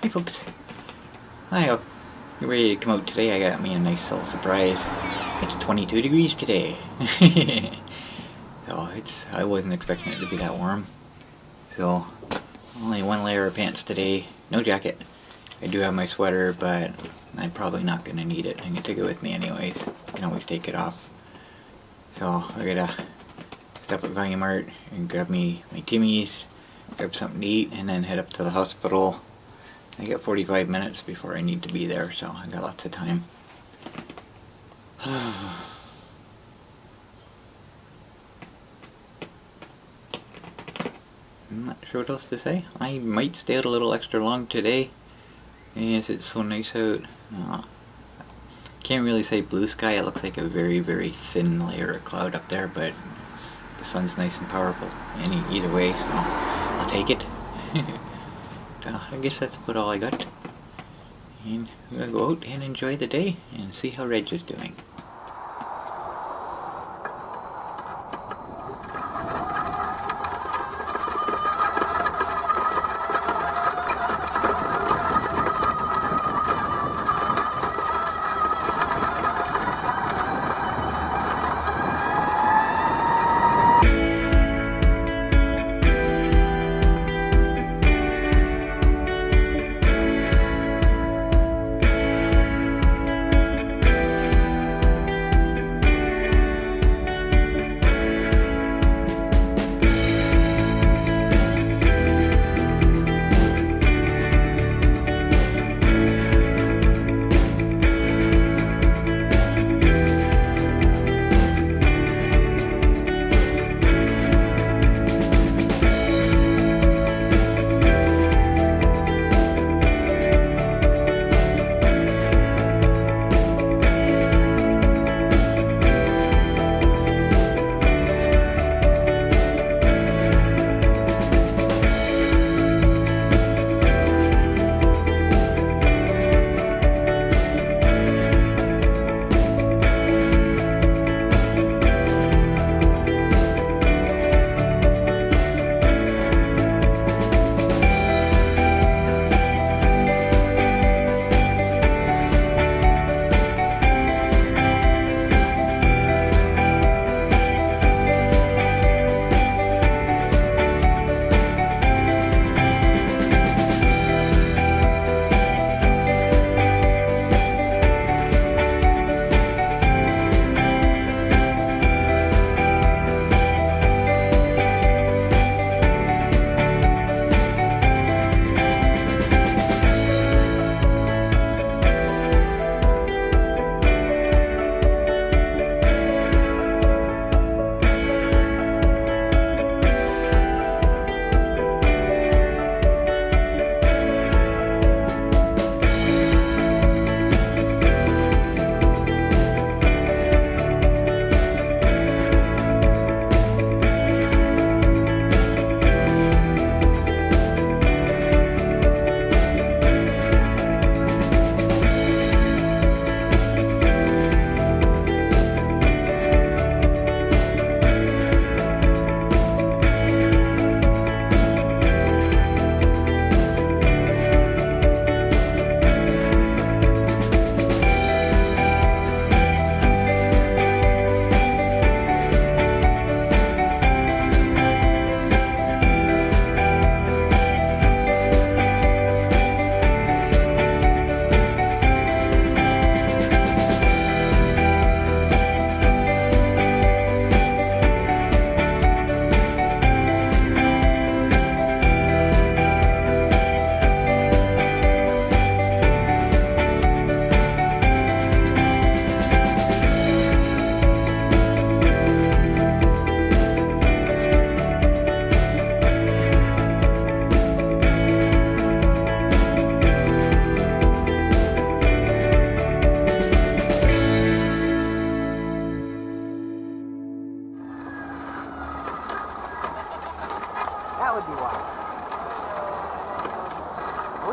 Hey folks, I hope you're ready to come out today. I got me a nice little surprise. It's 22 degrees today. So I wasn't expecting it to be that warm. So only one layer of pants today, no jacket. I do have my sweater, but I'm probably not going to need it. I'm going to take it with me anyways. I can always take it off. So I gotta stop at Value Mart and grab me my Timmies, grab something to eat, and then head up to the hospital. I got 45 minutes before I need to be there, so I got lots of time. I'm not sure what else to say. I might stay out a little extra long today. Yes, it's so nice out. Can't really say blue sky. It looks like a very, very thin layer of cloud up there, but the sun's nice and powerful. Either way, so I'll take it. So I guess that's about all I got. And I'm gonna go out and enjoy the day and see how Reg is doing.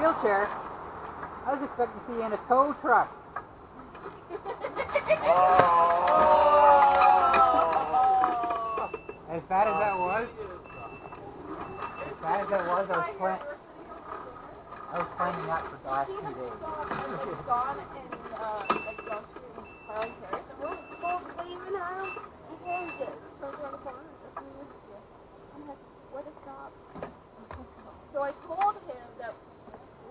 wheelchair. I was expecting to see you in a tow truck. As bad as that was, I was I was finding out for the last 2 days. It's gone in like grocery and Harley Harris. And we'll even have Kansas. Turns around the corner. That's me with you. I'm like, where to stop? So I told him that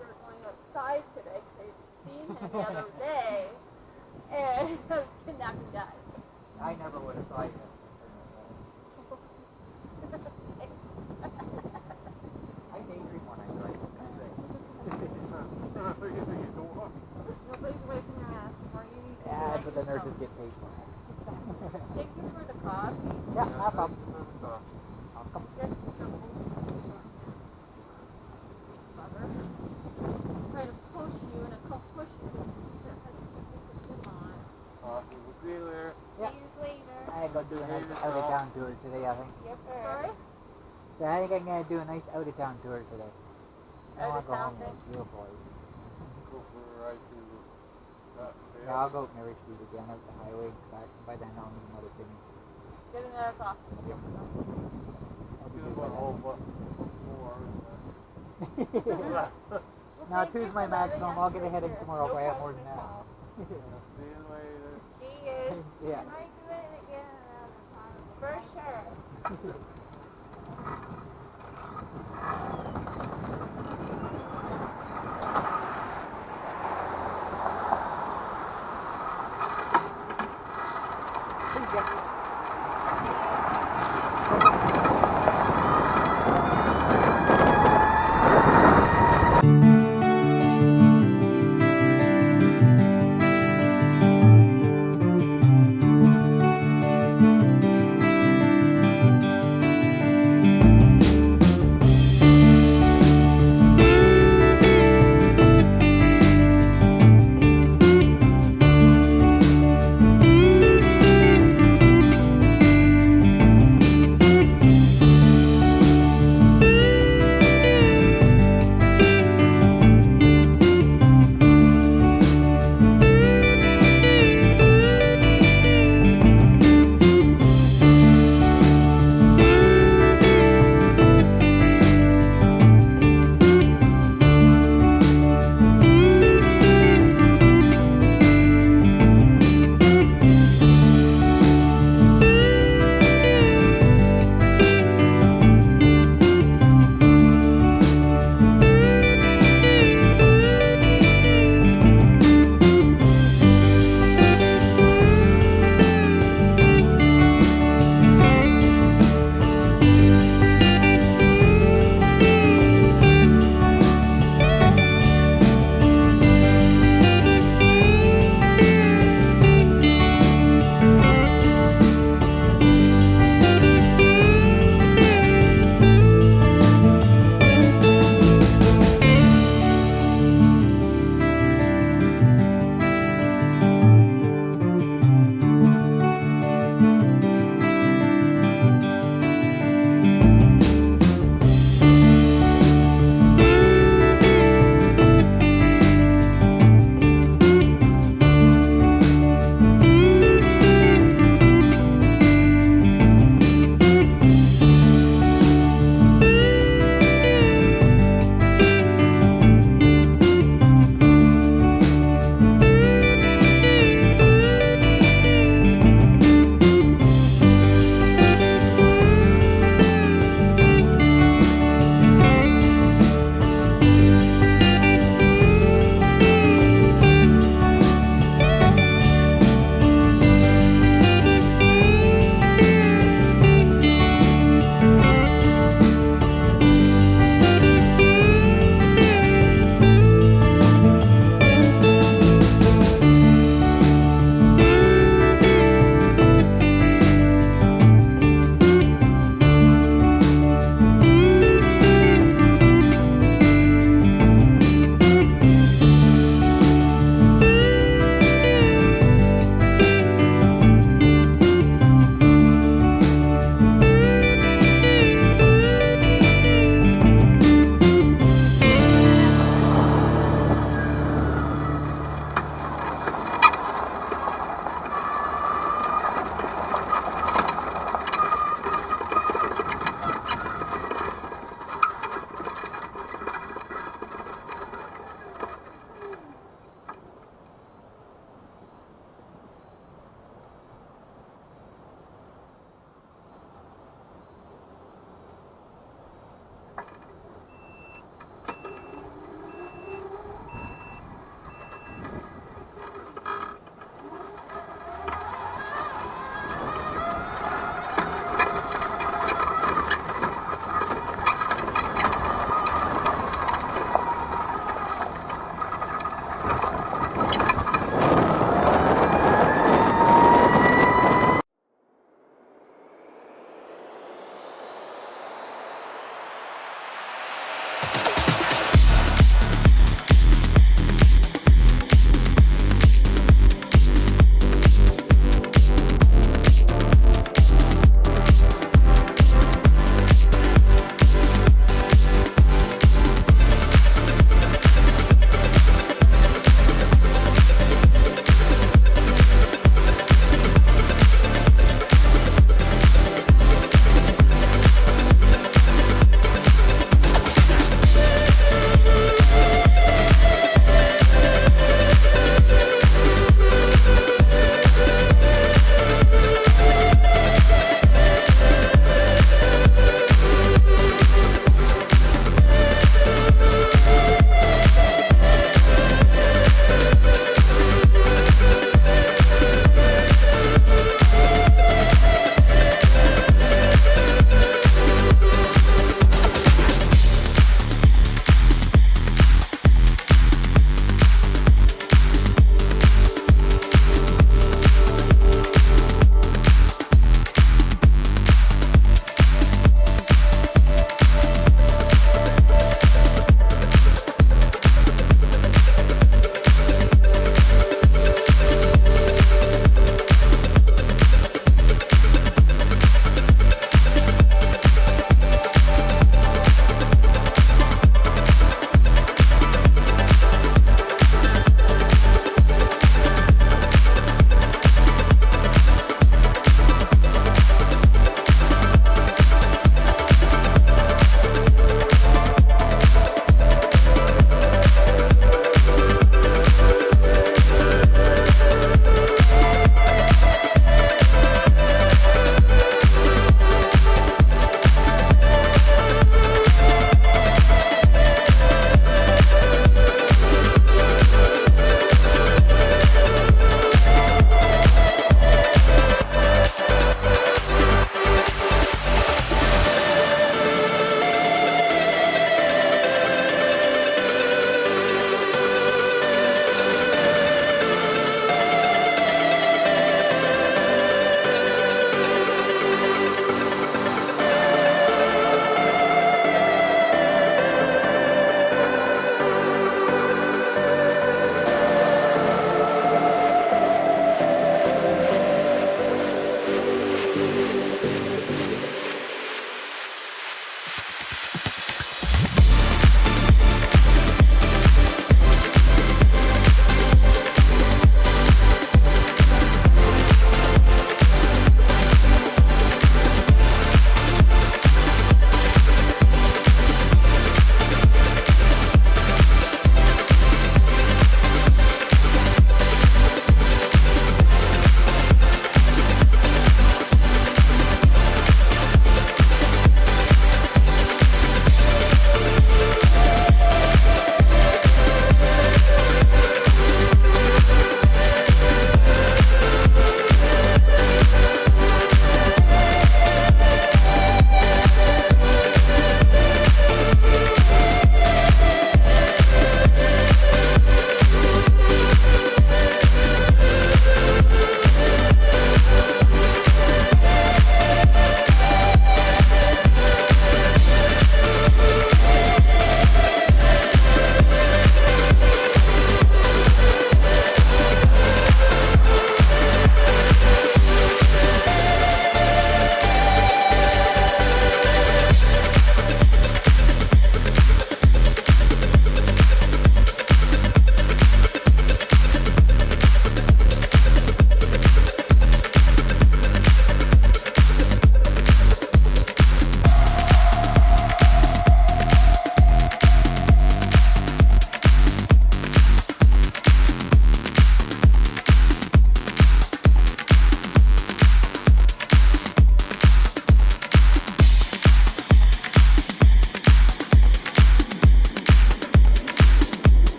we were going outside today because I'd seen him the other day. And I was kidnapping guys. I never would have thought you. I daydream when I drive. Nobody's waving their ass for you. Yeah, but the nurses get paid for it. Thank you for the coffee. Yeah, no problem. I'll come. Trying to push you and I can't push you. Coffee will be there. See you later. I gotta go do a nice out of town tour today, I think. Yep. Sorry? So I think I'm gonna do a nice out of town tour today. I wanna go home Out-of-town with real boys. Go for a ride to that Yeah, I'll go up Mary Street again, out the highway, back. By then I'll need another thing. Get another coffee. Yep. I'll be do good about by whole then. 4 hours. Now, two's my maximum. I'll get a headache tomorrow if I have more than that. See you later. See you. Yeah. I might do it again another time. For sure.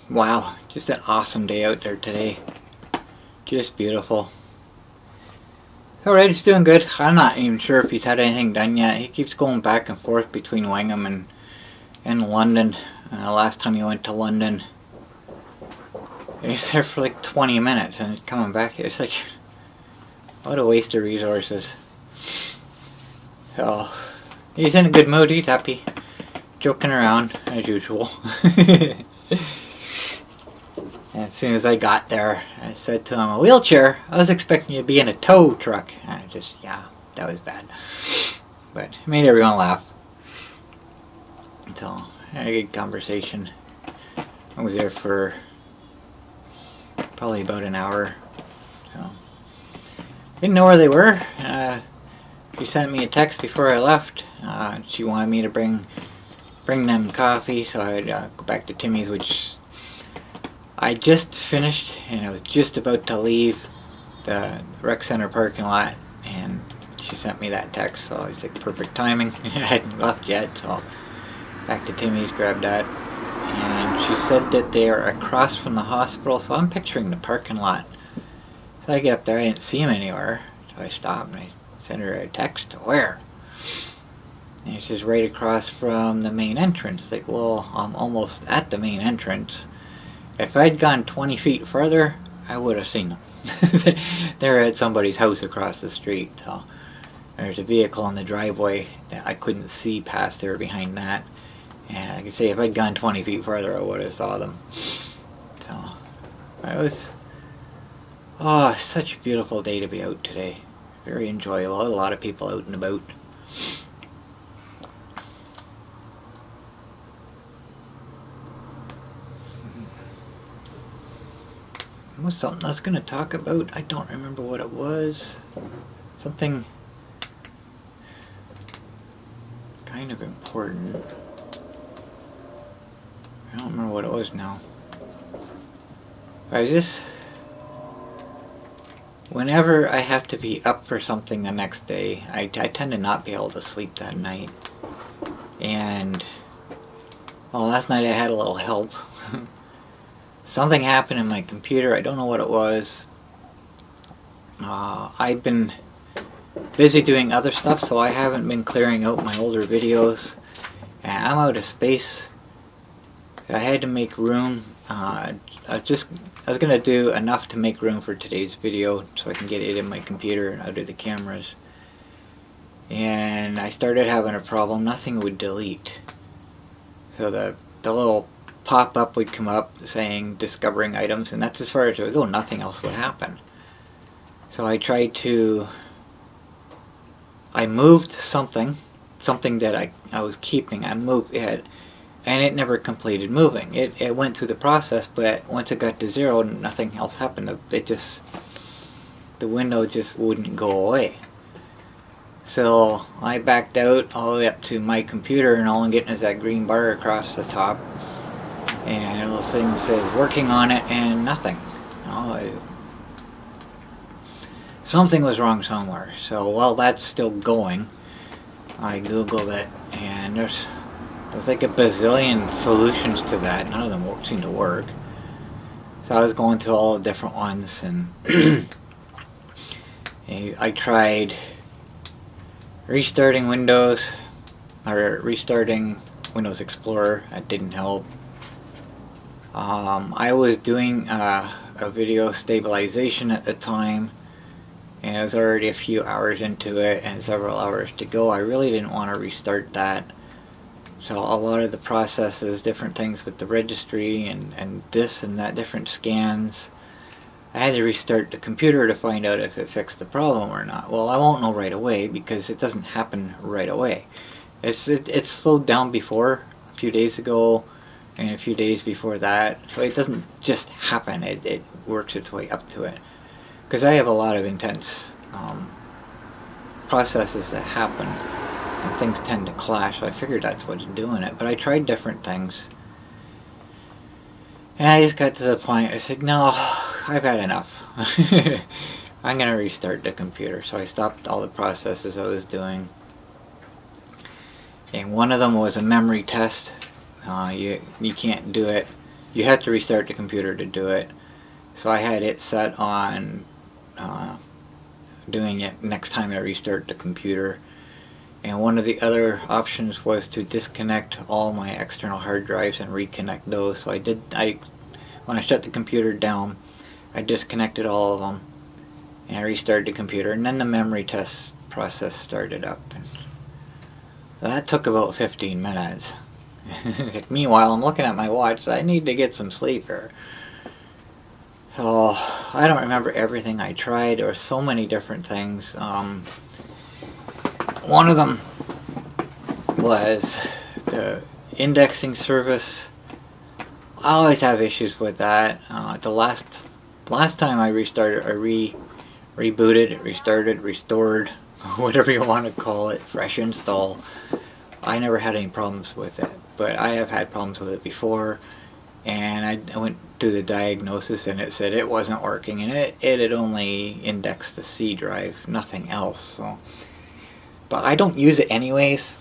wow, just an awesome day out there today. Just beautiful. Alright, he's doing good. I'm not even sure if he's had anything done yet. He keeps going back and forth between Wingham and London. Last time he went to London, he was there for like 20 minutes and he's coming back. It's like, what a waste of resources. So, he's in a good mood. He's happy. Joking around, as usual. And as soon as I got there, I said to him, "A wheelchair? I was expecting you to be in a tow truck." And I just, yeah, that was bad. But it made everyone laugh. So, I had a good conversation. I was there for probably about an hour. So, didn't know where they were. She sent me a text before I left. She wanted me to bring them coffee, so I'd go back to Timmy's, which I just finished, and I was just about to leave the rec center parking lot, and she sent me that text, so it's like perfect timing. I hadn't left yet, so back to Timmy's, grabbed that, and she said that they are across from the hospital, so I'm picturing the parking lot. So I get up there, I didn't see him anywhere, so I stopped and I sent her a text. Where? And she says right across from the main entrance. Like, well, I'm almost at the main entrance. If I'd gone 20 feet further, I would have seen them. They're at somebody's house across the street. So there's a vehicle in the driveway that I couldn't see past there behind that. And I can say if I'd gone 20 feet further, I would have saw them. So it was, oh, such a beautiful day to be out today. Very enjoyable. A lot of people out and about. It was something I was going to talk about. I don't remember what it was. Something kind of important. I don't remember what it was now. I just, whenever I have to be up for something the next day, I tend to not be able to sleep that night. And, well, last night I had a little help. Something happened in my computer. I don't know what it was. I've been busy doing other stuff, so I haven't been clearing out my older videos. And I'm out of space. I had to make room. I was going to do enough to make room for today's video so I can get it in my computer and out of the cameras. And I started having a problem. Nothing would delete. So the little pop-up would come up saying discovering items, and that's as far as it would go. Nothing else would happen. So I tried to, I moved something that I was keeping. I moved it, and it never completed moving. It went through the process, but once it got to 0, nothing else happened. It just, the window just wouldn't go away. So I backed out all the way up to my computer, and all I'm getting is that green bar across the top. And a little thing says working on it, and nothing. Something was wrong somewhere. So while that's still going, I googled it, and there's like a bazillion solutions to that. None of them seem to work. So I was going through all the different ones, and I tried restarting Windows, or restarting Windows Explorer. That didn't help. I was doing a video stabilization at the time, and it was already a few hours into it and several hours to go. I really didn't want to restart that. So a lot of the processes, different things with the registry and this and that, different scans, I had to restart the computer to find out if it fixed the problem or not. Well, I won't know right away because it doesn't happen right away. It's slowed down before, a few days ago, and a few days before that, so it doesn't just happen. It works its way up to it. Because I have a lot of intense processes that happen, and things tend to clash, so I figured that's what's doing it. But I tried different things, and I just got to the point, I said, no, I've had enough. I'm going to restart the computer. So I stopped all the processes I was doing. And one of them was a memory test. You can't do it you have to restart the computer to do it. So I had it set on doing it next time I restart the computer. And one of the other options was to disconnect all my external hard drives and reconnect those. So when I shut the computer down, I disconnected all of them and I restarted the computer, and then the memory test process started up. And that took about 15 minutes. Meanwhile, I'm looking at my watch. I need to get some sleep here. So I don't remember everything I tried. There were so many different things. One of them was the indexing service. I always have issues with that. The last time I restarted, rebooted, restarted, restored, whatever you want to call it, fresh install, I never had any problems with it. But I have had problems with it before, and I went through the diagnosis and it said it wasn't working, and it had only indexed the C drive, nothing else. So, but I don't use it anyways.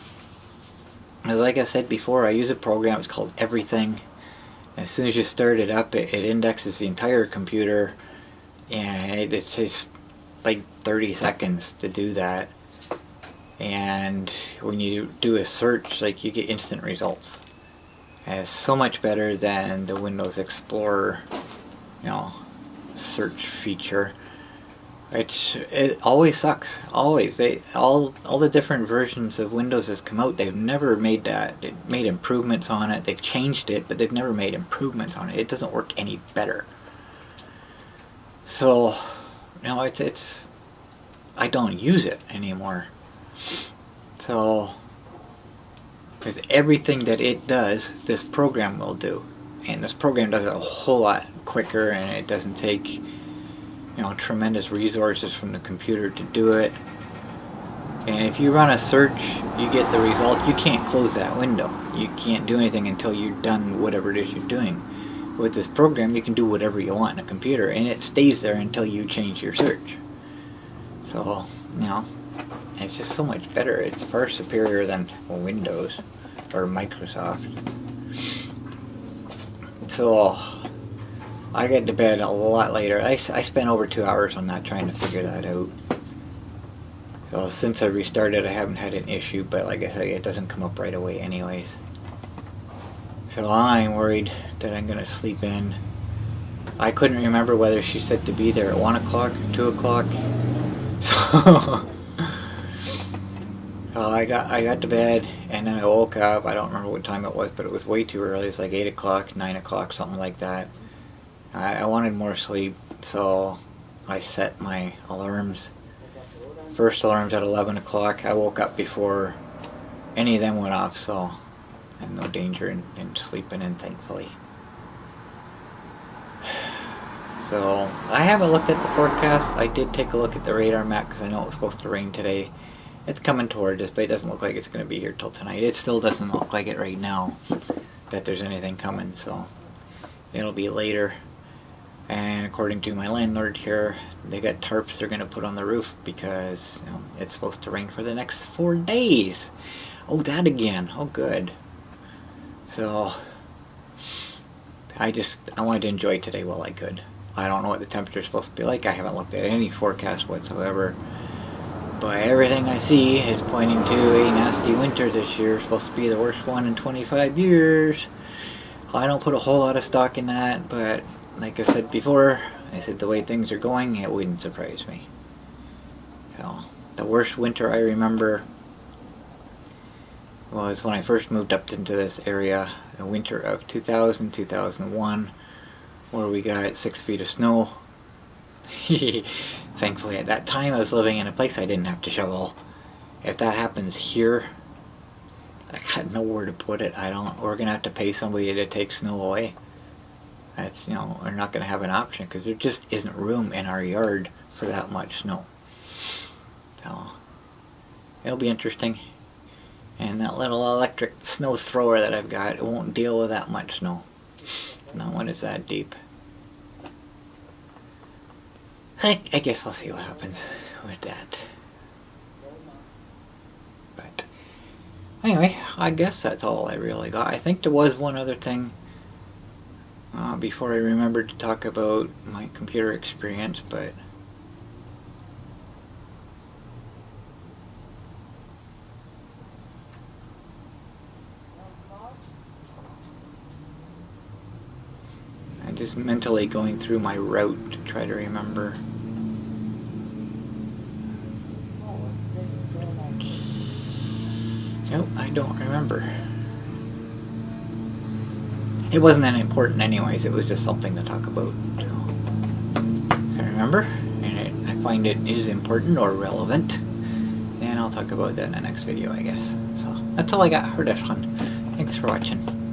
Like I said before, I use a program, it's called Everything. As soon as you start it up, it indexes the entire computer, and it takes like 30 seconds to do that. And when you do a search, like, you get instant results. And it's so much better than the Windows Explorer, search feature. It always sucks. Always. All the different versions of Windows that's come out, they've never made that. They made improvements on it. They've changed it, but they've never made improvements on it. It doesn't work any better. So, I don't use it anymore. So, because everything that it does, this program will do. And this program does it a whole lot quicker, and it doesn't take tremendous resources from the computer to do it. And if you run a search, you get the result. You can't close that window. You can't do anything until you're done whatever it is you're doing. With this program, you can do whatever you want in a computer, and it stays there until you change your search. So, it's just so much better. It's far superior than Windows or Microsoft. So, I got to bed a lot later. I spent over 2 hours on that, trying to figure that out. So since I restarted, I haven't had an issue, but like I say, it doesn't come up right away anyways. So I'm worried that I'm going to sleep in. I couldn't remember whether she said to be there at 1 o'clock or 2 o'clock. So I got to bed, and then I woke up. I don't remember what time it was, but it was way too early. It was like 8 o'clock, 9 o'clock, something like that. I wanted more sleep, so I set my alarms. First alarm's at 11 o'clock. I woke up before any of them went off, so I had no danger in sleeping in, thankfully. So I haven't looked at the forecast. I did take a look at the radar map because I know it was supposed to rain today. It's coming toward us, but it doesn't look like it's going to be here till tonight. It still doesn't look like it right now that there's anything coming, so it'll be later. And according to my landlord here, they got tarps they're going to put on the roof because it's supposed to rain for the next 4 days. Oh, that again. Oh, good. So I wanted to enjoy today while I could. I don't know what the temperature's supposed to be like. I haven't looked at any forecast whatsoever. But everything I see is pointing to a nasty winter this year. It's supposed to be the worst one in 25 years. I don't put a whole lot of stock in that, but like I said before, I said the way things are going, it wouldn't surprise me. So, the worst winter I remember was when I first moved up into this area, the winter of 2000, 2001, where we got 6 feet of snow. Thankfully at that time I was living in a place I didn't have to shovel. If that happens here, I got nowhere to put it. We're going to have to pay somebody to take snow away. That's, we're not going to have an option because there just isn't room in our yard for that much snow. So, it'll be interesting. And that little electric snow thrower that I've got, it won't deal with that much snow. Not when it's that deep. I guess we'll see what happens with that. But anyway, I guess that's all I really got. I think there was one other thing. before I remembered to talk about my computer experience, but I'm just mentally going through my route to try to remember. Nope, I don't remember. It wasn't that important anyways, it was just something to talk about. So, if I remember, and I find it is important or relevant, then I'll talk about that in the next video, I guess. So, that's all I got for this one. Thanks for watching.